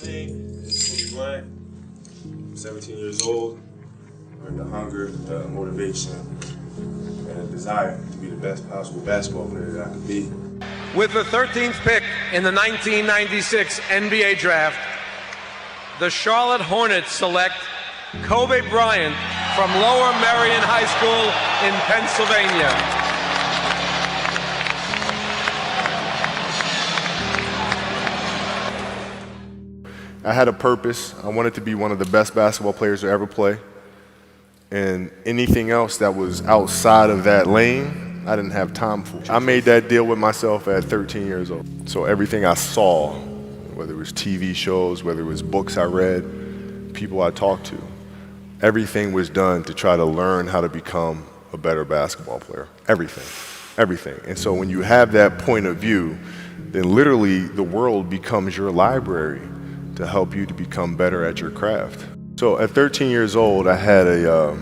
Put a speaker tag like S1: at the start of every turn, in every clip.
S1: name is Kobe Bryant. I'm 17 years old. With the hunger, the motivation, and the desire to be the best possible basketball player that I could be.
S2: With the 13th pick in the 1996 NBA Draft, the Charlotte Hornets select Kobe Bryant from Lower Merion High School in Pennsylvania.
S3: I had a purpose. I wanted to be one of the best basketball players to ever play. And anything else that was outside of that lane, I didn't have time for. I made that deal with myself at 13 years old. So everything I saw, whether it was TV shows, whether it was books I read, people I talked to, everything was done to try to learn how to become a better basketball player. Everything. And so when you have that point of view, then literally the world becomes your library to help you to become better at your craft. So at 13 years old, I had a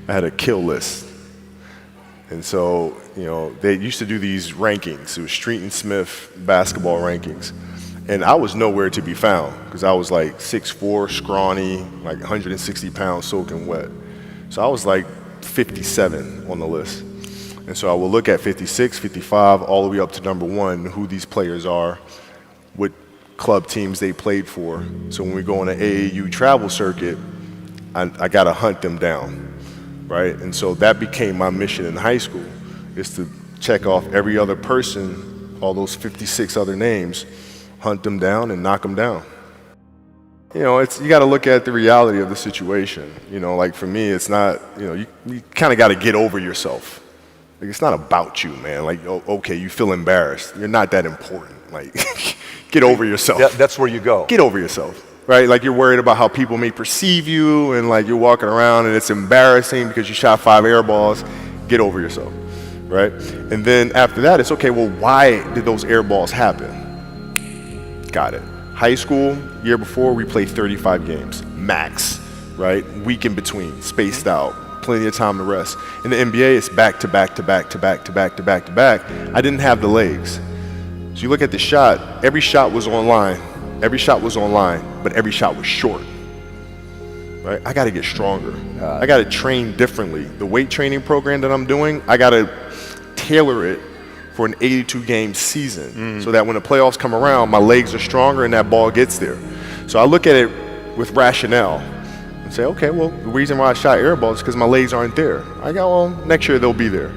S3: I had a kill list. And so, you know, they used to do these rankings. It was Street and Smith basketball rankings. And I was nowhere to be found because I was like 6'4", scrawny, like 160 pounds soaking wet. So I was like 57 on the list. And so I will look at 56, 55, all the way up to number 1, who these players are, what club teams they played for. So when we go on an AAU travel circuit, I got to hunt them down, right? And so that became my mission in high school, is to check off every other person, all those 56 other names, hunt them down and knock them down. You know, you got to look at the reality of the situation. You know, like for me, it's not, you know, you kind of got to get over yourself. Like, it's not about you, man. Like, okay, you feel embarrassed. You're not that important. Like, get over yourself.
S4: Yeah, that's where you go.
S3: Get over yourself, right? Like, you're worried about how people may perceive you, and like you're walking around and it's embarrassing because you shot 5 air balls. Get over yourself, right? And then after that, it's okay, well, why did those air balls happen? Got it. High school, year before, we played 35 games, max, right? Week in between, spaced out. Plenty of time to rest. In the NBA, it's back to back to back to back to back to back to back. I didn't have the legs. So you look at the shot, every shot was online. Every shot was online, but every shot was short. Right? I got to get stronger. I got to train differently. The weight training program that I'm doing, I got to tailor it for an 82-game season so that when the playoffs come around, my legs are stronger and that ball gets there. So I look at it with rationale. And say, okay, well, the reason why I shot air balls is because my legs aren't there. I go, well, next year they'll be there.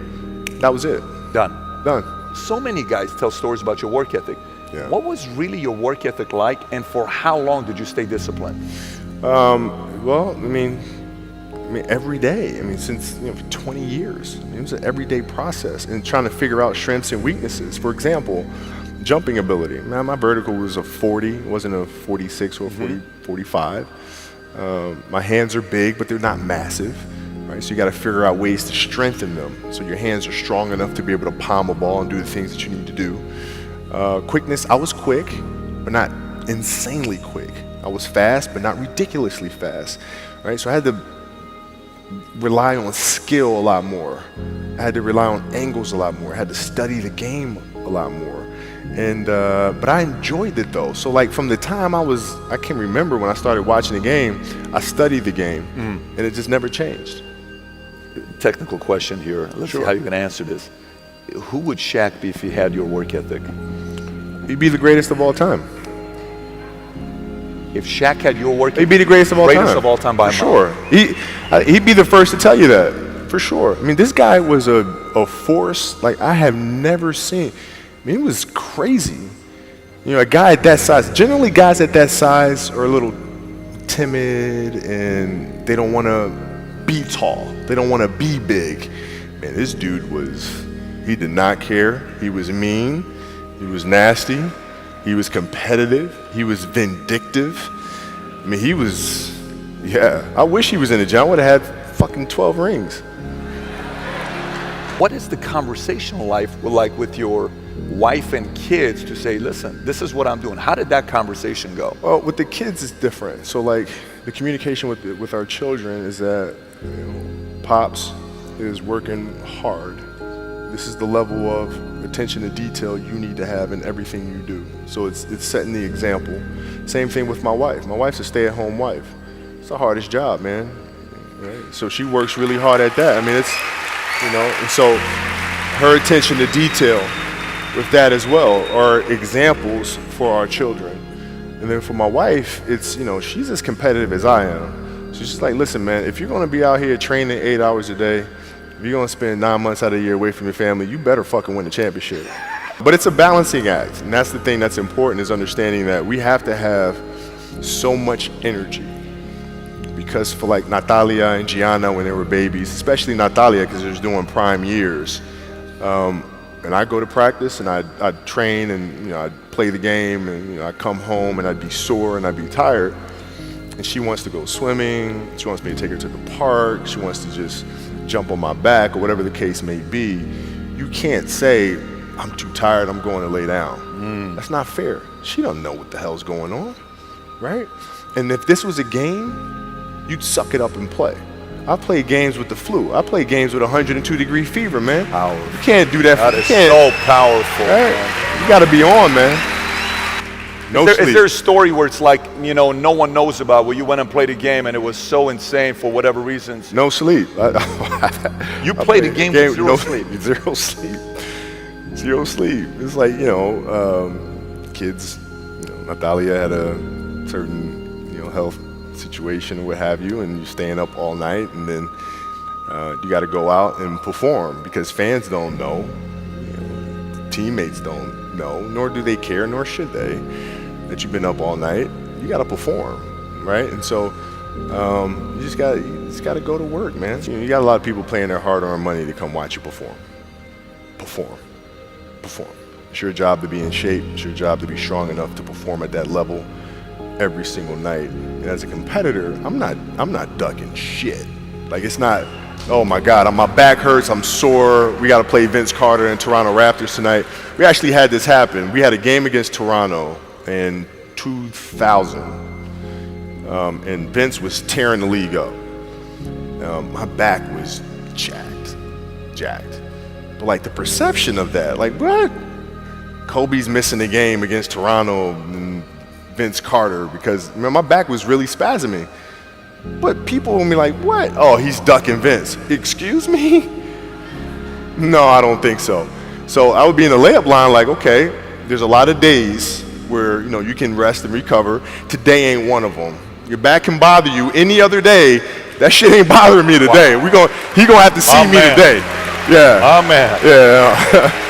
S3: That was it. Done.
S4: So many guys tell stories about your work ethic.
S3: Yeah.
S4: What was really your work ethic like, and for how long did you stay disciplined?
S3: Well, I mean, every day. I mean, since for 20 years. I mean, it was an everyday process and trying to figure out strengths and weaknesses. For example, jumping ability. Man, my vertical was a 40, it wasn't a 46 or a 45. My hands are big, but they're not massive, right? So you got to figure out ways to strengthen them so your hands are strong enough to be able to palm a ball and do the things that you need to do. Quickness, I was quick, but not insanely quick. I was fast, but not ridiculously fast, right? So I had to rely on skill a lot more. I had to rely on angles a lot more. I had to study the game a lot more. And but I enjoyed it though. So like from the time I can remember when I started watching the game, I studied the game, and it just never changed.
S4: Technical question here. Let's see how you can answer this. Who would Shaq be if he had your work ethic?
S3: He'd be the greatest of all time.
S4: If Shaq had your work ethic,
S3: he'd be the greatest of all time.
S4: Greatest of all time by a
S3: mile. Sure. He'd be the first to tell you that, for sure. I mean, this guy was a force like I have never seen. I mean, it was crazy. You know, a guy at that size, generally guys at that size are a little timid and they don't want to be tall. They don't want to be big. Man, this dude he did not care. He was mean. He was nasty. He was competitive. He was vindictive. I mean, I wish he was in the gym. I would have had fucking 12 rings.
S4: What is the conversational life like with your wife and kids to say, listen, this is what I'm doing? How did that conversation go?
S3: Well, with the kids, it's different. So like the communication with our children is that Pops is working hard. This is the level of attention to detail you need to have in everything you do. So it's setting the example. Same thing with my wife. My wife's a stay-at-home wife. It's the hardest job, man. Right? So she works really hard at that. I mean, it's, and so her attention to detail with that as well are examples for our children. And then for my wife, it's, she's as competitive as I am. So she's like, listen, man, if you're going to be out here training 8 hours a day, if you're going to spend 9 months out of the year away from your family, you better fucking win the championship. But it's a balancing act. And that's the thing that's important, is understanding that we have to have so much energy. Because for like Natalia and Gianna when they were babies, especially Natalia because they're doing prime years, and I go to practice and I'd train and I'd play the game and I'd come home and I'd be sore and I'd be tired. And she wants to go swimming, she wants me to take her to the park, she wants to just jump on my back or whatever the case may be. You can't say, I'm too tired, I'm going to lay down. That's not fair. She don't know what the hell's going on, right? And if this was a game, you'd suck it up and play. I play games with the flu. I play games with 102-degree fever, man.
S4: Powerful.
S3: You can't do that.
S4: That is so powerful.
S3: Right?
S4: Man.
S3: You got to be on, man. No sleep.
S4: Is there a story where it's like, no one knows about, where you went and played a game and it was so insane for whatever reasons?
S3: No sleep.
S4: You played a game with zero sleep.
S3: Zero sleep. Zero sleep. It's like, kids, Natalia had a certain, health situation or what have you, and you're staying up all night, and then you got to go out and perform because fans don't know, teammates don't know, nor do they care, nor should they, that you've been up all night. You got to perform, right? And so you just got to go to work, man. You got a lot of people paying their hard-earned money to come watch you perform. It's your job to be in shape. It's your job to be strong enough to perform at that level every single night. And as a competitor, I'm not ducking shit. Like, it's not, oh my God, my back hurts, I'm sore, we got to play Vince Carter and Toronto Raptors tonight. We actually had this happen. We had a game against Toronto in 2000, and Vince was tearing the league up. My back was jacked. But like the perception of that, like, what? Kobe's missing the game against Toronto and Vince Carter because my back was really spasming. But people will be like, what? Oh, he's ducking Vince. Excuse me? No, I don't think so. So I would be in the layup line like, okay, there's a lot of days where you can rest and recover. Today ain't one of them. Your back can bother you any other day. That shit ain't bothering me today.
S4: Wow.
S3: He gonna have to see me today. Yeah.
S4: Amen.
S3: Yeah.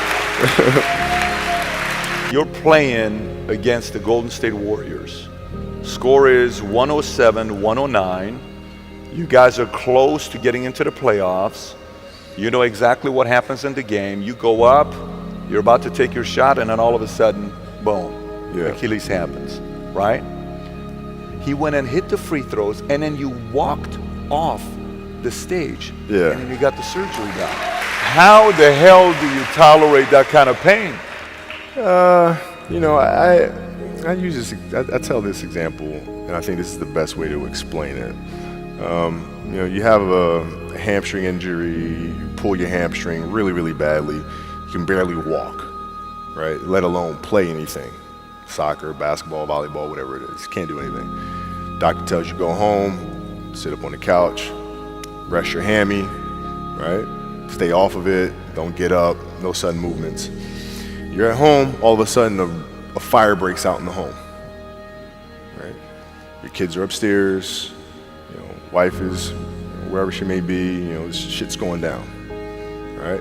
S4: You're playing against the Golden State Warriors. Score is 107-109. You guys are close to getting into the playoffs. You know exactly what happens in the game. You go up, you're about to take your shot, and then all of a sudden, boom, Achilles happens, right? He went and hit the free throws, and then you walked off the stage, and then you got the surgery done. How the hell do you tolerate that kind of pain?
S3: I use this. I tell this example, and I think this is the best way to explain it. You have a hamstring injury, you pull your hamstring really, really badly. You can barely walk, right? Let alone play anything. Soccer, basketball, volleyball, whatever it is. Can't do anything. Doctor tells you go home, sit up on the couch, rest your hammy, right? Stay off of it, don't get up, no sudden movements. You're at home, all of a sudden a fire breaks out in the home, right? Your kids are upstairs, wife is wherever she may be, shit's going down, right?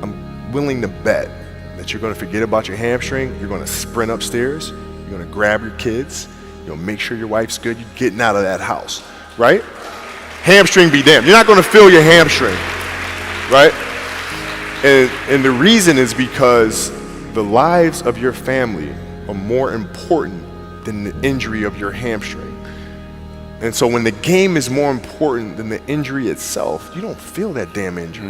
S3: I'm willing to bet that you're gonna forget about your hamstring, you're gonna sprint upstairs, you're gonna grab your kids, make sure your wife's good, you're getting out of that house, right? Hamstring be damned. You're not gonna feel your hamstring, right? And the reason is because the lives of your family are more important than the injury of your hamstring. And so when the game is more important than the injury itself, you don't feel that damn injury.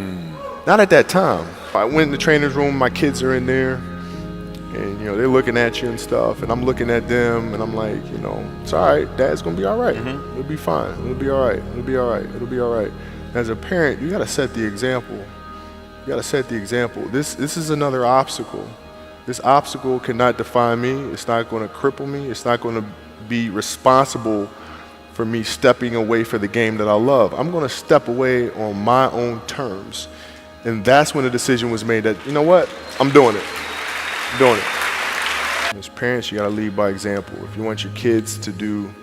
S3: Not at that time. I went in the trainer's room, my kids are in there, and they're looking at you and stuff, and I'm looking at them, and I'm like, it's all right, Dad's gonna be all right. It'll be fine. It'll be all right. It'll be all right. It'll be all right. As a parent, you gotta set the example. You got to set the example. This is another obstacle. This obstacle cannot define me. It's not going to cripple me. It's not going to be responsible for me stepping away for the game that I love. I'm going to step away on my own terms. And that's when the decision was made that, you know what, I'm doing it. I'm doing it. As parents, you got to lead by example. If you want your kids to do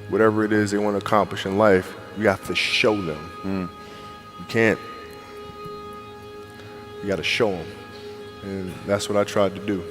S3: whatever it is they want to accomplish in life, you have to show them. You can't. You got to show them. And that's what I tried to do.